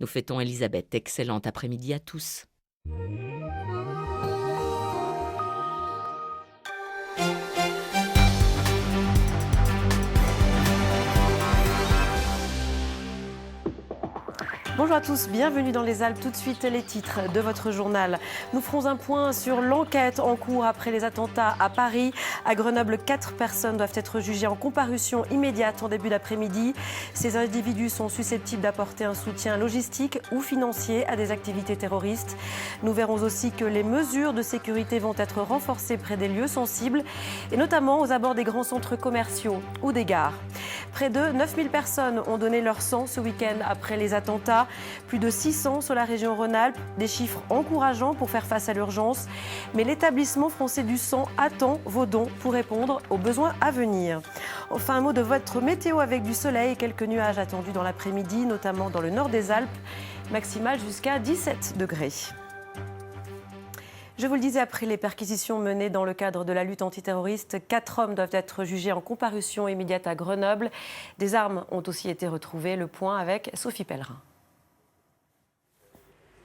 Nous fêtons Elisabeth. Excellent après-midi à tous. Bonjour à tous, bienvenue dans les Alpes. Tout de suite, les titres de votre journal. Nous ferons un point sur l'enquête en cours après les attentats à Paris. À Grenoble, 4 personnes doivent être jugées en comparution immédiate en début d'après-midi. Ces individus sont susceptibles d'apporter un soutien logistique ou financier à des activités terroristes. Nous verrons aussi que les mesures de sécurité vont être renforcées près des lieux sensibles et notamment aux abords des grands centres commerciaux ou des gares. Près de 9000 personnes ont donné leur sang ce week-end après les attentats. Plus de 600 sur la région Rhône-Alpes, des chiffres encourageants pour faire face à l'urgence. Mais l'établissement français du sang attend vos dons pour répondre aux besoins à venir. Enfin, un mot de votre météo avec du soleil et quelques nuages attendus dans l'après-midi, notamment dans le nord des Alpes, maximale jusqu'à 17 degrés. Je vous le disais, après les perquisitions menées dans le cadre de la lutte antiterroriste, 4 hommes doivent être jugés en comparution immédiate à Grenoble. Des armes ont aussi été retrouvées. Le point avec Sophie Pellerin.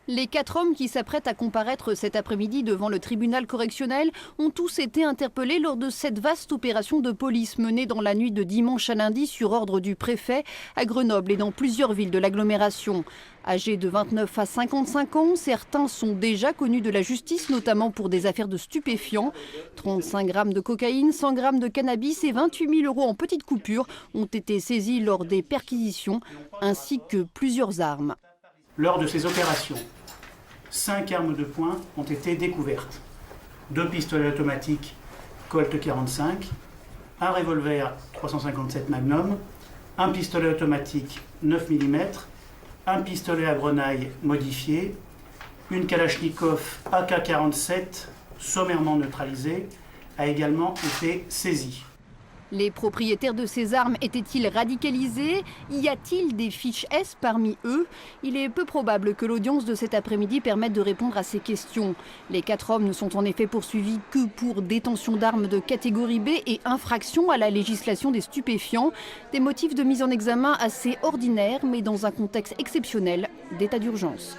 Les 4 hommes qui s'apprêtent à comparaître cet après-midi devant le tribunal correctionnel ont tous été interpellés lors de cette vaste opération de police menée dans la nuit de dimanche à lundi sur ordre du préfet à Grenoble et dans plusieurs villes de l'agglomération. Âgés de 29 à 55 ans, certains sont déjà connus de la justice, notamment pour des affaires de stupéfiants. 35 grammes de cocaïne, 100 grammes de cannabis et 28 000 € en petites coupures ont été saisis lors des perquisitions, ainsi que plusieurs armes. Lors de ces opérations, 5 armes de poing ont été découvertes. 2 pistolets automatiques Colt 45, un revolver 357 Magnum, un pistolet automatique 9 mm, un pistolet à grenaille modifié, une Kalachnikov AK-47 sommairement neutralisée a également été saisie. Les propriétaires de ces armes étaient-ils radicalisés? Y a-t-il des fiches S parmi eux? Il est peu probable que l'audience de cet après-midi permette de répondre à ces questions. Les 4 hommes ne sont en effet poursuivis que pour détention d'armes de catégorie B et infraction à la législation des stupéfiants. Des motifs de mise en examen assez ordinaires, mais dans un contexte exceptionnel d'état d'urgence.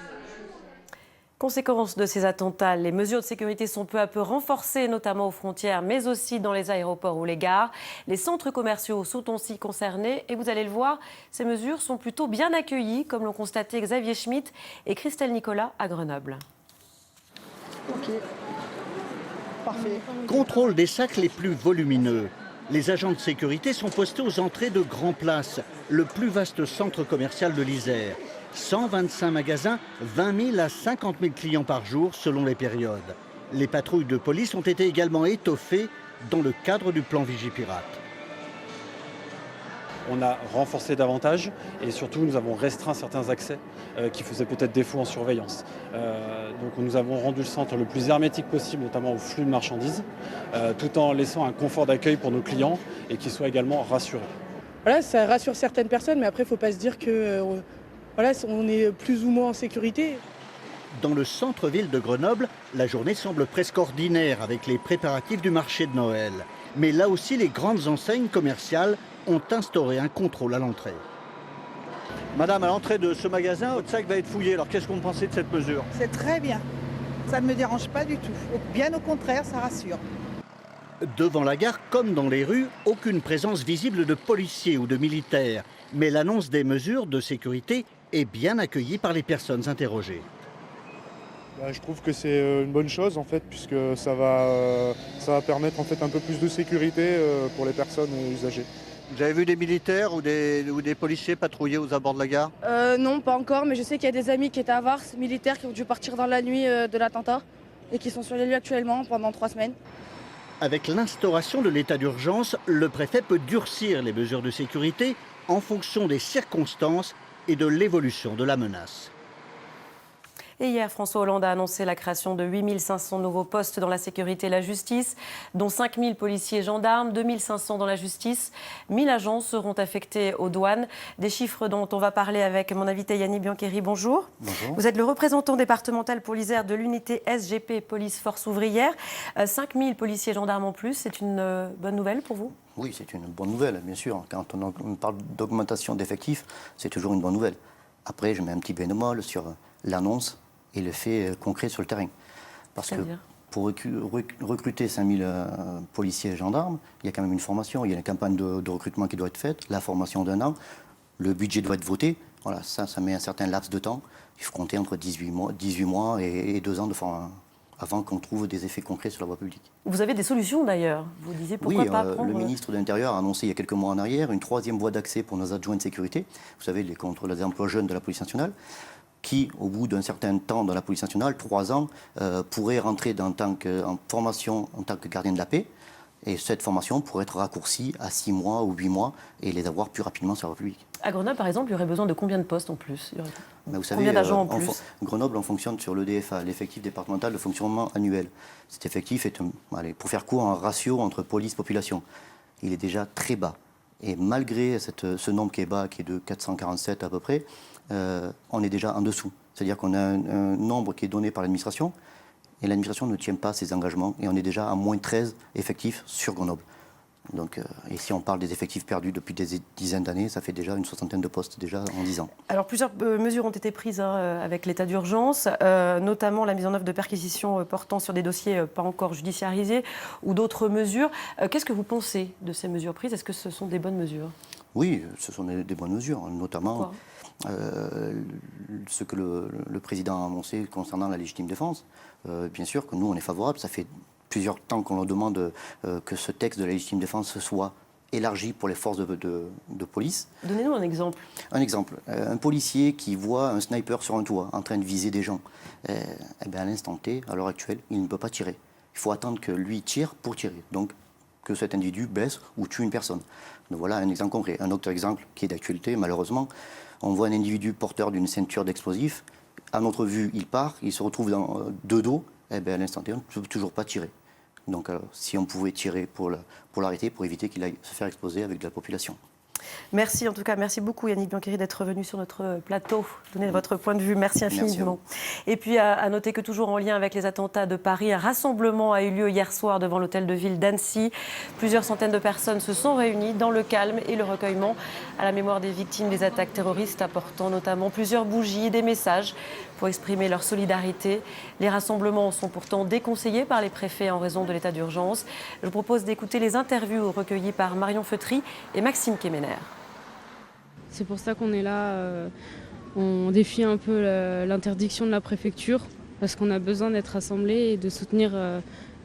Conséquence de ces attentats, les mesures de sécurité sont peu à peu renforcées, notamment aux frontières, mais aussi dans les aéroports ou les gares. Les centres commerciaux sont aussi concernés et vous allez le voir, ces mesures sont plutôt bien accueillies, comme l'ont constaté Xavier Schmitt et Christelle Nicolas à Grenoble. Ok, parfait. Contrôle des sacs les plus volumineux. Les agents de sécurité sont postés aux entrées de Grand Place, le plus vaste centre commercial de l'Isère. 125 magasins, 20 000 à 50 000 clients par jour selon les périodes. Les patrouilles de police ont été également étoffées dans le cadre du plan Vigipirate. On a renforcé davantage et surtout nous avons restreint certains accès qui faisaient peut-être défaut en surveillance. Donc nous avons rendu le centre le plus hermétique possible, notamment au flux de marchandises, tout en laissant un confort d'accueil pour nos clients et qu'ils soient également rassurés. Voilà, ça rassure certaines personnes, mais après il ne faut pas se dire que voilà, on est plus ou moins en sécurité. Dans le centre-ville de Grenoble, la journée semble presque ordinaire avec les préparatifs du marché de Noël. Mais là aussi, les grandes enseignes commerciales ont instauré un contrôle à l'entrée. Madame, à l'entrée de ce magasin, votre sac va être fouillé. Alors qu'est-ce que vous pensez de cette mesure? C'est très bien. Ça ne me dérange pas du tout. Bien au contraire, ça rassure. Devant la gare, comme dans les rues, aucune présence visible de policiers ou de militaires. Mais l'annonce des mesures de sécurité est bien accueillie par les personnes interrogées. Je trouve que c'est une bonne chose en fait, puisque ça va permettre en fait un peu plus de sécurité pour les personnes usagées. Vous avez vu des militaires ou des policiers patrouiller aux abords de la gare? Non, pas encore, mais je sais qu'il y a des amis qui étaient à Vars, militaires, qui ont dû partir dans la nuit de l'attentat et qui sont sur les lieux actuellement pendant 3 semaines. Avec l'instauration de l'état d'urgence, le préfet peut durcir les mesures de sécurité en fonction des circonstances et de l'évolution de la menace. Et hier, François Hollande a annoncé la création de 8500 nouveaux postes dans la sécurité et la justice, dont 5000 policiers et gendarmes, 2500 dans la justice. 1000 agents seront affectés aux douanes. Des chiffres dont on va parler avec mon invité Yannick Biancheri. Bonjour. Bonjour. Vous êtes le représentant départemental pour l'Isère de l'unité SGP Police Force Ouvrière. 5000 policiers et gendarmes en plus, c'est une bonne nouvelle pour vous? Oui, c'est une bonne nouvelle, bien sûr. Quand on parle d'augmentation d'effectifs, c'est toujours une bonne nouvelle. Après, je mets un petit bémol sur l'annonce et le fait concret sur le terrain. Parce que pour recruter 5000 policiers et gendarmes, il y a quand même une formation, il y a une campagne de recrutement qui doit être faite, la formation d'1 an, le budget doit être voté. Voilà, ça met un certain laps de temps. Il faut compter entre 18 mois et 2 ans avant qu'on trouve des effets concrets sur la voie publique. Vous avez des solutions d'ailleurs. Vous disiez pourquoi pas prendre... le ministre de l'Intérieur a annoncé il y a quelques mois en arrière une 3e voie d'accès pour nos adjoints de sécurité. Vous savez, contre les emplois jeunes de la police nationale, qui, au bout d'un certain temps dans la police nationale, 3 ans, pourraient rentrer en formation en tant que gardien de la paix. Et cette formation pourrait être raccourcie à 6 mois ou 8 mois et les avoir plus rapidement sur la voie publique. À Grenoble, par exemple, il y aurait besoin de combien de postes en plus? Vous savez, combien d'agents en plus? Grenoble, on fonctionne sur l'EDFA, l'effectif départemental de fonctionnement annuel. Cet effectif est, pour faire court, un ratio entre police-population. Il est déjà très bas. Et malgré ce nombre qui est bas, qui est de 447 à peu près, on est déjà en dessous. C'est-à-dire qu'on a un nombre qui est donné par l'administration, et l'administration ne tient pas ses engagements, et on est déjà à moins 13 effectifs sur Grenoble. Donc, et si on parle des effectifs perdus depuis des dizaines d'années, ça fait déjà une 60aine de postes déjà en 10 ans. Alors plusieurs mesures ont été prises avec l'état d'urgence, notamment la mise en œuvre de perquisitions portant sur des dossiers pas encore judiciarisés ou d'autres mesures. Qu'est-ce que vous pensez de ces mesures prises? Est-ce que ce sont des bonnes mesures? Oui, ce sont des bonnes mesures, notamment ce que le président a annoncé concernant la légitime défense. Bien sûr que nous, on est favorable. Ça fait plusieurs temps qu'on leur demande que ce texte de la légitime défense soit élargi pour les forces de police. Donnez-nous un exemple. Un exemple. Un policier qui voit un sniper sur un toit en train de viser des gens, à l'instant T, à l'heure actuelle, il ne peut pas tirer. Il faut attendre que lui tire pour tirer. Donc, que cet individu blesse ou tue une personne. Donc, voilà un exemple concret. Un autre exemple qui est d'actualité, malheureusement, on voit un individu porteur d'une ceinture d'explosifs. À notre vue, il part, il se retrouve de dos. À l'instant T, on ne peut toujours pas tirer. Donc, si on pouvait tirer pour l'arrêter, pour éviter qu'il aille se faire exploser avec de la population. Merci en tout cas, merci beaucoup Yannick Biancheri d'être venu sur notre plateau, donner votre point de vue, merci infiniment. Et puis à noter que toujours en lien avec les attentats de Paris, un rassemblement a eu lieu hier soir devant l'hôtel de ville d'Annecy. Plusieurs centaines de personnes se sont réunies dans le calme et le recueillement à la mémoire des victimes des attaques terroristes, apportant notamment plusieurs bougies et des messages pour exprimer leur solidarité. Les rassemblements sont pourtant déconseillés par les préfets en raison de l'état d'urgence. Je vous propose d'écouter les interviews recueillies par Marion Feutry et Maxime Kemener. C'est pour ça qu'on est là, on défie un peu l'interdiction de la préfecture, parce qu'on a besoin d'être rassemblés et de soutenir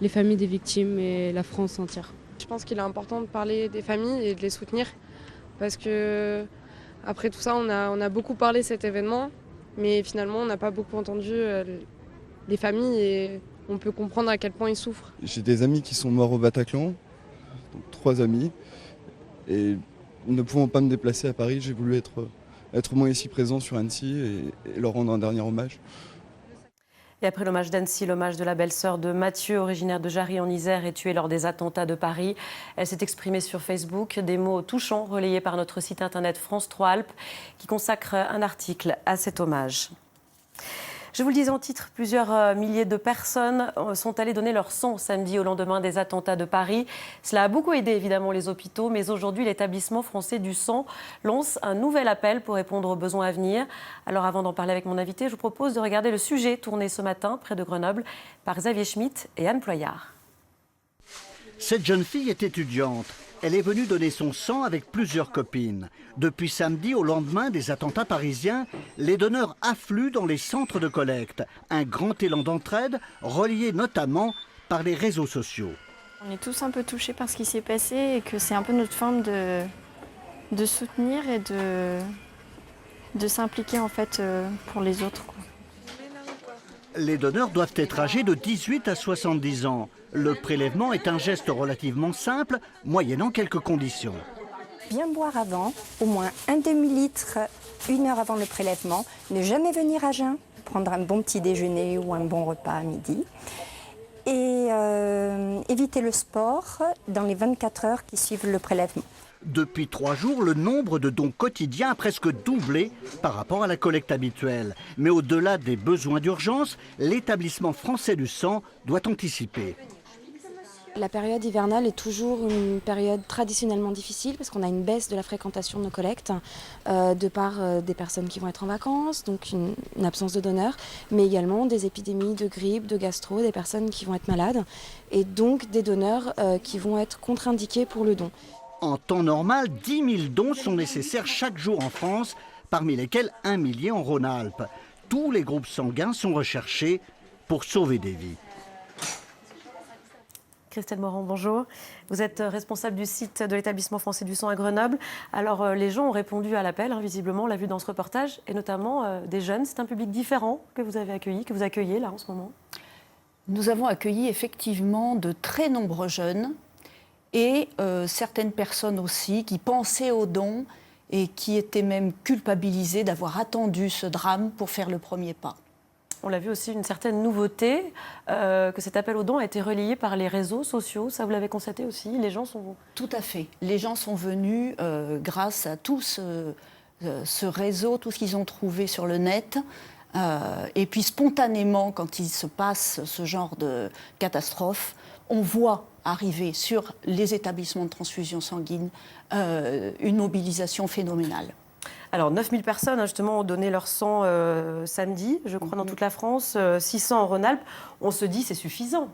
les familles des victimes et la France entière. Je pense qu'il est important de parler des familles et de les soutenir, parce que après tout ça, on a beaucoup parlé de cet événement, mais finalement on n'a pas beaucoup entendu les familles et on peut comprendre à quel point ils souffrent. J'ai des amis qui sont morts au Bataclan, donc 3 amis, et ne pouvant pas me déplacer à Paris, j'ai voulu être moi ici présent sur Annecy et leur rendre un dernier hommage. Et après l'hommage d'Annecy, l'hommage de la belle-sœur de Mathieu, originaire de Jarry en Isère et tuée lors des attentats de Paris. Elle s'est exprimée sur Facebook, des mots touchants relayés par notre site internet France 3 Alpes qui consacre un article à cet hommage. Je vous le disais en titre, plusieurs milliers de personnes sont allées donner leur sang samedi au lendemain des attentats de Paris. Cela a beaucoup aidé évidemment les hôpitaux, mais aujourd'hui l'établissement français du sang lance un nouvel appel pour répondre aux besoins à venir. Alors avant d'en parler avec mon invité, je vous propose de regarder le sujet tourné ce matin près de Grenoble par Xavier Schmitt et Anne Ployard. Cette jeune fille est étudiante. Elle est venue donner son sang avec plusieurs copines. Depuis samedi au lendemain des attentats parisiens, les donneurs affluent dans les centres de collecte. Un grand élan d'entraide relié notamment par les réseaux sociaux. On est tous un peu touchés par ce qui s'est passé et que c'est un peu notre forme de soutenir et de s'impliquer en fait pour les autres, quoi. Les donneurs doivent être âgés de 18 à 70 ans. Le prélèvement est un geste relativement simple, moyennant quelques conditions. Bien boire avant, au moins un demi-litre, 1 heure avant le prélèvement. Ne jamais venir à jeun, prendre un bon petit déjeuner ou un bon repas à midi. Et éviter le sport dans les 24 heures qui suivent le prélèvement. Depuis 3 jours, le nombre de dons quotidiens a presque doublé par rapport à la collecte habituelle. Mais au-delà des besoins d'urgence, l'établissement français du sang doit anticiper. La période hivernale est toujours une période traditionnellement difficile parce qu'on a une baisse de la fréquentation de nos collectes de par des personnes qui vont être en vacances, donc une absence de donneurs, mais également des épidémies de grippe, de gastro, des personnes qui vont être malades et donc des donneurs qui vont être contre-indiqués pour le don. En temps normal, 10 000 dons sont nécessaires chaque jour en France, parmi lesquels 1 millier en Rhône-Alpes. Tous les groupes sanguins sont recherchés pour sauver des vies. Christelle Morand, bonjour. Vous êtes responsable du site de l'établissement français du sang à Grenoble. Alors, les gens ont répondu à l'appel, visiblement, on l'a vu dans ce reportage, et notamment des jeunes. C'est un public différent que vous avez accueilli, que vous accueillez là en ce moment? Nous avons accueilli effectivement de très nombreux jeunes et certaines personnes aussi qui pensaient aux dons et qui étaient même culpabilisées d'avoir attendu ce drame pour faire le premier pas. On l'a vu aussi, une certaine nouveauté, que cet appel aux dons a été relayé par les réseaux sociaux. Ça, vous l'avez constaté aussi? Les gens sont... Tout à fait. Les gens sont venus grâce à tout ce réseau, tout ce qu'ils ont trouvé sur le net. Et puis spontanément, quand il se passe ce genre de catastrophe, on voit arriver sur les établissements de transfusion sanguine une mobilisation phénoménale. Alors, 9000 personnes, justement, ont donné leur sang samedi, je crois, dans toute la France, 600 en Rhône-Alpes. On se dit, c'est suffisant.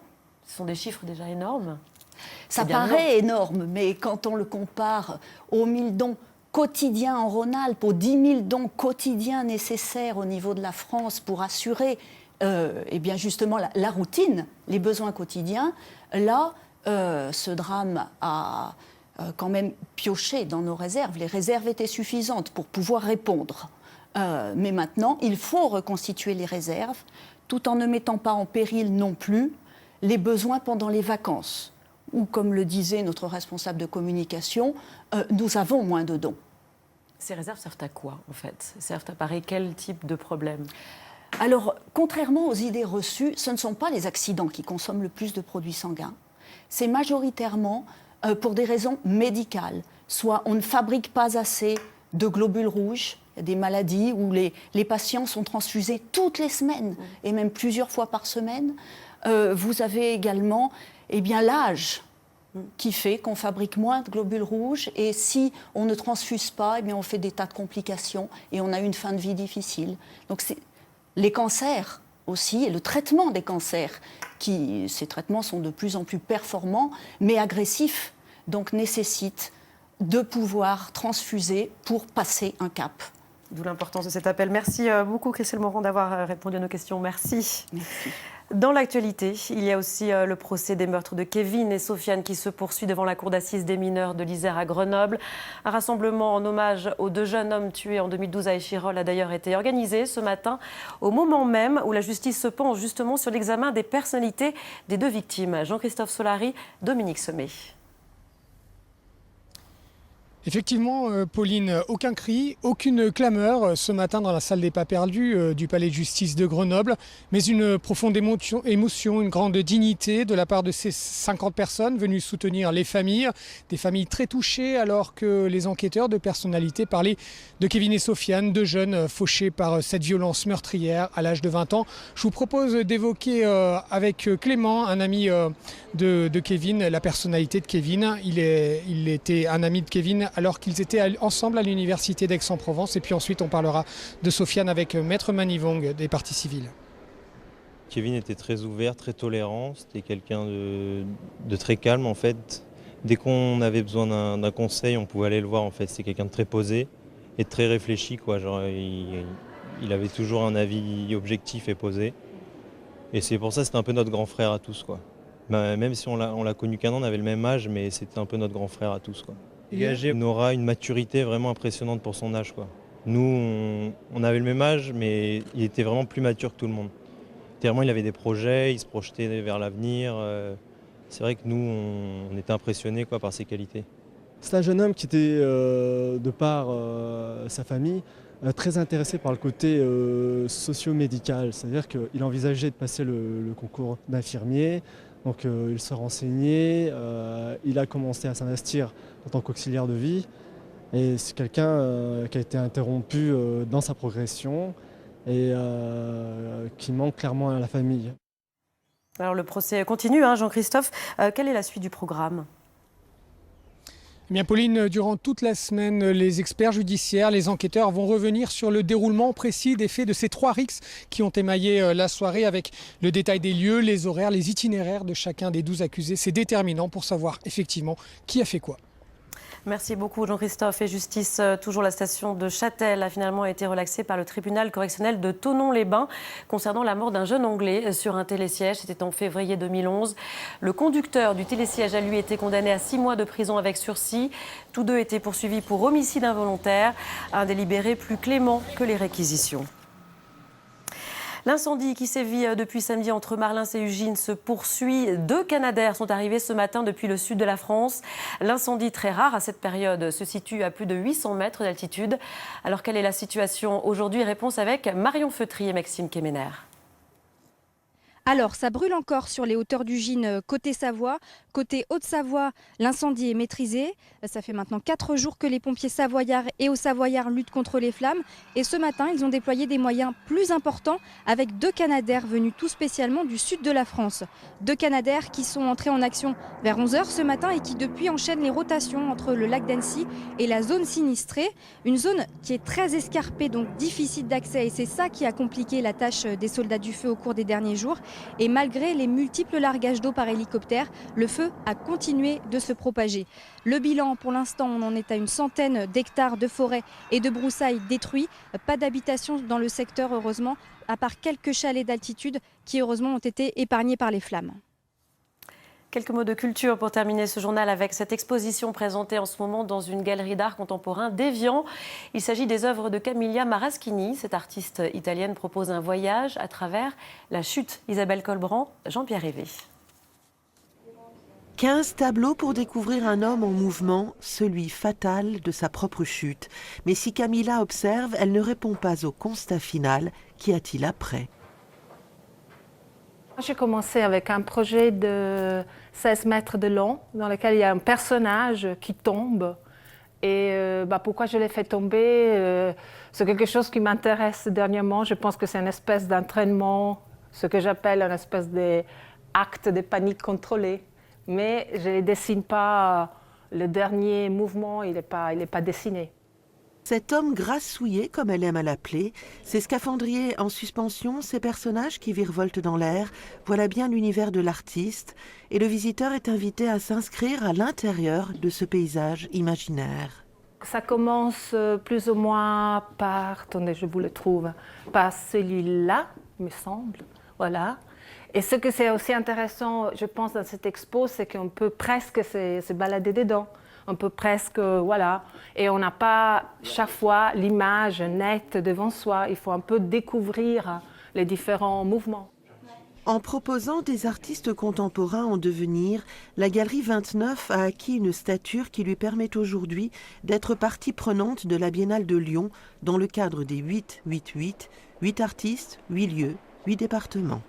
Ce sont des chiffres déjà énormes. Ça paraît énorme, mais quand on le compare aux 1000 dons quotidiens en Rhône-Alpes, aux 10 000 dons quotidiens nécessaires au niveau de la France pour assurer eh bien justement la routine, les besoins quotidiens, là, ce drame a... quand même pioché dans nos réserves. Les réserves étaient suffisantes pour pouvoir répondre. Mais maintenant, il faut reconstituer les réserves, tout en ne mettant pas en péril non plus les besoins pendant les vacances, où, comme le disait notre responsable de communication, nous avons moins de dons. Ces réserves servent à quoi, en fait? Servent à parer quel type de problème? Alors, contrairement aux idées reçues, ce ne sont pas les accidents qui consomment le plus de produits sanguins. C'est majoritairement pour des raisons médicales. Soit on ne fabrique pas assez de globules rouges, il y a des maladies où les patients sont transfusés toutes les semaines et même plusieurs fois par semaine. Vous avez également l'âge qui fait qu'on fabrique moins de globules rouges et si on ne transfuse pas, on fait des tas de complications et on a une fin de vie difficile. Donc les cancers aussi et le traitement des cancers, ces traitements sont de plus en plus performants mais agressifs, donc nécessitent de pouvoir transfuser pour passer un cap. D'où l'importance de cet appel. Merci beaucoup Christelle Morand d'avoir répondu à nos questions. Merci. Merci. Dans l'actualité, il y a aussi le procès des meurtres de Kevin et Sofiane qui se poursuit devant la cour d'assises des mineurs de l'Isère à Grenoble. Un rassemblement en hommage aux deux jeunes hommes tués en 2012 à Échirolles a d'ailleurs été organisé ce matin, au moment même où la justice se penche justement sur l'examen des personnalités des deux victimes. Jean-Christophe Solari, Dominique Sommet. Effectivement, Pauline, aucun cri, aucune clameur ce matin dans la salle des pas perdus du palais de justice de Grenoble, mais une profonde émotion, une grande dignité de la part de ces 50 personnes venues soutenir les familles, des familles très touchées alors que les enquêteurs de personnalité parlaient de Kevin et Sofiane, deux jeunes fauchés par cette violence meurtrière à l'âge de 20 ans. Je vous propose d'évoquer avec Clément, un ami de Kevin, la personnalité de Kevin. Il était un ami de Kevin alors qu'ils étaient ensemble à l'université d'Aix-en-Provence. Et puis ensuite, on parlera de Sofiane avec Maître Manivong des parties civiles. Kevin était très ouvert, très tolérant. C'était quelqu'un de très calme, en fait. Dès qu'on avait besoin d'un conseil, on pouvait aller le voir, en fait. C'était quelqu'un de très posé et de très réfléchi, quoi. Genre, il avait toujours un avis objectif et posé. Et c'est pour ça que c'était un peu notre grand frère à tous, quoi. Même si on l'a connu qu'un an, on avait le même âge, mais c'était un peu notre grand frère à tous, quoi. Dégagé, on aura une maturité vraiment impressionnante pour son âge, quoi. Nous, on avait le même âge, mais il était vraiment plus mature que tout le monde. Tellement il avait des projets, il se projetait vers l'avenir. C'est vrai que nous, on était impressionnés, quoi, par ses qualités. C'est un jeune homme qui était, de par sa famille, très intéressé par le côté socio-médical. C'est-à-dire qu'il envisageait de passer le concours d'infirmier. Donc il se renseignait, il a commencé à s'investir en tant qu'auxiliaire de vie. Et c'est quelqu'un qui a été interrompu dans sa progression et qui manque clairement à la famille. Alors le procès continue, Jean-Christophe. Quelle est la suite du programme ? Eh bien, Pauline, durant toute la semaine, les experts judiciaires, les enquêteurs vont revenir sur le déroulement précis des faits de ces 3 rixes qui ont émaillé la soirée avec le détail des lieux, les horaires, les itinéraires de chacun des 12 accusés. C'est déterminant pour savoir effectivement qui a fait quoi. Merci beaucoup Jean-Christophe. Et justice, toujours la station de Châtel a finalement été relaxée par le tribunal correctionnel de Thonon-les-Bains concernant la mort d'un jeune Anglais sur un télésiège. C'était en février 2011. Le conducteur du télésiège a lui été condamné à 6 mois de prison avec sursis. Tous deux étaient poursuivis pour homicide involontaire, un délibéré plus clément que les réquisitions. L'incendie qui sévit depuis samedi entre Marlins et Ugine se poursuit. 2 Canadair sont arrivés ce matin depuis le sud de la France. L'incendie, très rare à cette période, se situe à plus de 800 mètres d'altitude. Alors quelle est la situation aujourd'hui? Réponse avec Marion Feutry et Maxime Kemener. Alors, ça brûle encore sur les hauteurs d'Ugine côté Savoie. Côté Haute-Savoie, l'incendie est maîtrisé. Ça fait maintenant 4 jours que les pompiers savoyards et haut-savoyards luttent contre les flammes. Et ce matin, ils ont déployé des moyens plus importants avec 2 Canadair venus tout spécialement du sud de la France. 2 Canadair qui sont entrés en action vers 11h ce matin et qui depuis enchaînent les rotations entre le lac d'Annecy et la zone sinistrée. Une zone qui est très escarpée, donc difficile d'accès. Et c'est ça qui a compliqué la tâche des soldats du feu au cours des derniers jours. Et malgré les multiples largages d'eau par hélicoptère, le feu a continué de se propager. Le bilan, pour l'instant, on en est à une centaine d'hectares de forêt et de broussailles détruits. Pas d'habitation dans le secteur, heureusement, à part quelques chalets d'altitude qui, heureusement, ont été épargnés par les flammes. Quelques mots de culture pour terminer ce journal avec cette exposition présentée en ce moment dans une galerie d'art contemporain d'Évian. Il s'agit des œuvres de Camilla Maraschini. Cette artiste italienne propose un voyage à travers la chute. Isabelle Colbrand, Jean-Pierre Rivet. 15 tableaux pour découvrir un homme en mouvement, celui fatal de sa propre chute. Mais si Camilla observe, elle ne répond pas au constat final. Qu'y a-t-il après ? J'ai commencé avec un projet de 16 mètres de long dans lequel il y a un personnage qui tombe. Et pourquoi je l'ai fait tomber c'est quelque chose qui m'intéresse dernièrement. Je pense que c'est une espèce d'entraînement, ce que j'appelle une espèce d'acte de panique contrôlée. Mais je ne dessine pas le dernier mouvement, il n'est pas dessiné. Cet homme grassouillé, comme elle aime à l'appeler, ces scaphandriers en suspension, ces personnages qui virevoltent dans l'air, voilà bien l'univers de l'artiste. Et le visiteur est invité à s'inscrire à l'intérieur de ce paysage imaginaire. Ça commence plus ou moins par, attendez, je vous le trouve, par celui-là, me semble, voilà. Et ce que c'est aussi intéressant, je pense, dans cette expo, c'est qu'on peut presque se balader dedans. On peut presque, voilà. Et on n'a pas chaque fois l'image nette devant soi. Il faut un peu découvrir les différents mouvements. En proposant des artistes contemporains en devenir, la Galerie 29 a acquis une stature qui lui permet aujourd'hui d'être partie prenante de la Biennale de Lyon dans le cadre des 8-8-8, 8 artistes, 8 lieux, 8 départements.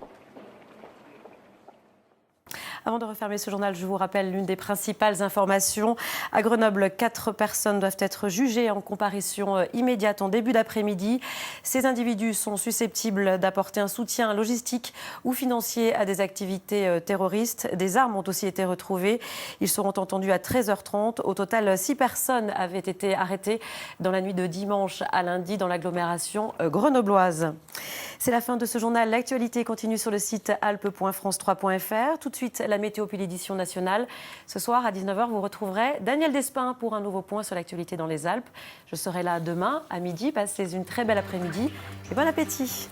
Avant de refermer ce journal, je vous rappelle l'une des principales informations. À Grenoble, 4 personnes doivent être jugées en comparution immédiate en début d'après-midi. Ces individus sont susceptibles d'apporter un soutien logistique ou financier à des activités terroristes. Des armes ont aussi été retrouvées. Ils seront entendus à 13h30. Au total, 6 personnes avaient été arrêtées dans la nuit de dimanche à lundi dans l'agglomération grenobloise. C'est la fin de ce journal. L'actualité continue sur le site alpes.france3.fr. Tout de suite, la météo puis l'édition nationale. Ce soir, à 19h, vous retrouverez Daniel Despin pour un nouveau point sur l'actualité dans les Alpes. Je serai là demain à midi. Passez une très belle après-midi et bon appétit.